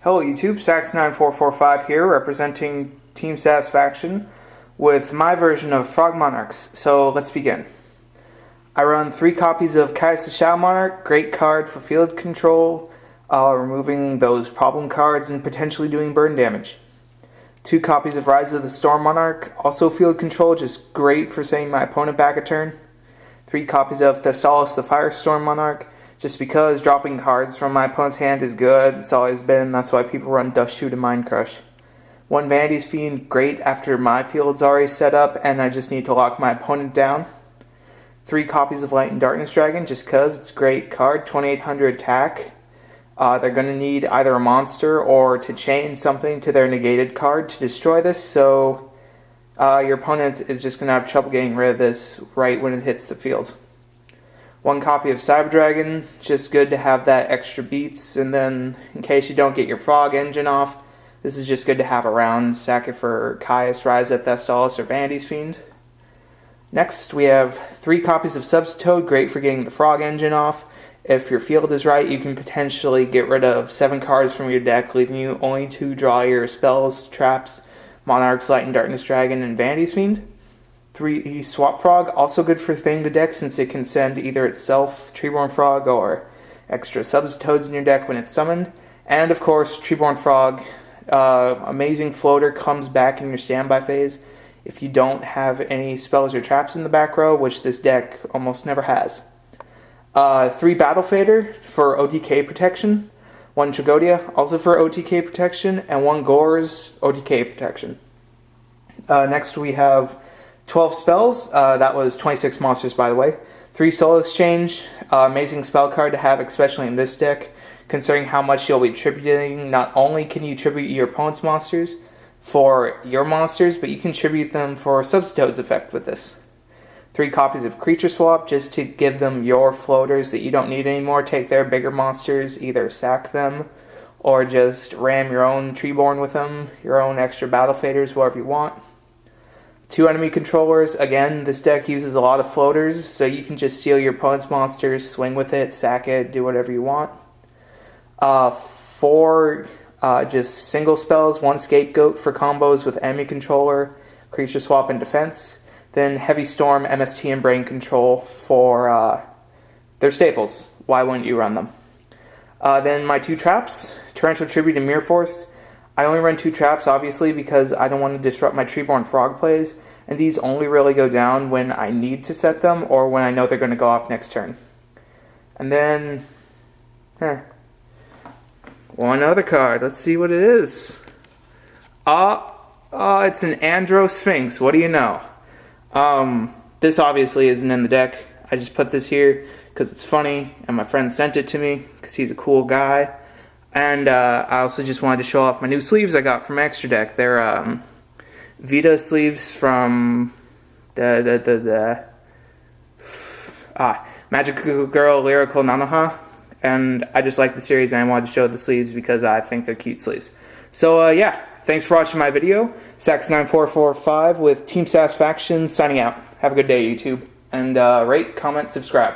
Hello YouTube, Sax9445 here, representing Team Satisfaction with my version of Frog Monarchs. So let's begin. I run 3 copies of Kai's the Shadow Monarch, great card for field control, removing those problem cards and potentially doing burn damage. 2 copies of Rise of the Storm Monarch, also field control, just great for sending my opponent back a turn. 3 copies of Thestalos the Firestorm Monarch, just because dropping cards from my opponent's hand is good. It's always been. That's why people run Dust Shoot and Mind Crush. 1 Vanity's Fiend, great after my field's already set up and I just need to lock my opponent down. 3 copies of Light and Darkness Dragon, just because it's a great card. 2800 attack. They're going to need either a monster or to chain something to their negated card to destroy this, so your opponent is just going to have trouble getting rid of this right when it hits the field. 1 copy of Cyber Dragon, just good to have that extra beats, and then in case you don't get your Frog engine off, this is just good to have around. Sack it for Caius, Rise of Thestalos, or Vanity's Fiend. Next, we have 3 copies of Substitoad, great for getting the Frog engine off. If your field is right, you can potentially get rid of 7 cards from your deck, leaving you only to draw your spells, traps, Monarchs, Light and Darkness Dragon, and Vanity's Fiend. 3 Swap Frog, also good for thinning the deck since it can send either itself, Treeborn Frog, or extra Substitoads in your deck when it's summoned. And of course, Treeborn Frog, amazing floater, comes back in your standby phase if you don't have any spells or traps in the back row, which this deck almost never has. 3 Battle Fader for OTK protection, 1 Tragodia, also for OTK protection, and 1 Gore's OTK protection. Next we have 12 spells, that was 26 monsters by the way. 3 Soul Exchange, amazing spell card to have, especially in this deck, considering how much you'll be tributing. Not only can you tribute your opponent's monsters for your monsters, but you can tribute them for Substitoad's effect with this. 3 copies of Creature Swap, just to give them your floaters that you don't need anymore. Take their bigger monsters, either sack them, or just ram your own Treeborn with them, your own extra Battle Faders, whatever you want. 2 enemy controllers, again, this deck uses a lot of floaters, so you can just steal your opponent's monsters, swing with it, sack it, do whatever you want. 4 just single spells, 1 Scapegoat for combos with enemy controller, Creature Swap, and defense. Then Heavy Storm, MST, and Brain Control for their staples. Why wouldn't you run them? Then my 2 traps, Torrential Tribute and Mirror Force. I only run 2 traps, obviously, because I don't want to disrupt my Treeborn Frog plays, and these only really go down when I need to set them, or when I know they're going to go off next turn. And then, one other card. Let's see what it is. It's an Andro Sphinx. What do you know? This obviously isn't in the deck. I just put this here because it's funny, and my friend sent it to me because he's a cool guy. And I also just wanted to show off my new sleeves I got from Extra Deck. They're Vita sleeves from the Magical Girl Lyrical Nanoha. And I just like the series and I wanted to show the sleeves because I think they're cute sleeves. So yeah, thanks for watching my video. Sax9445 with Team Satisfaction signing out. Have a good day, YouTube. And rate, comment, subscribe.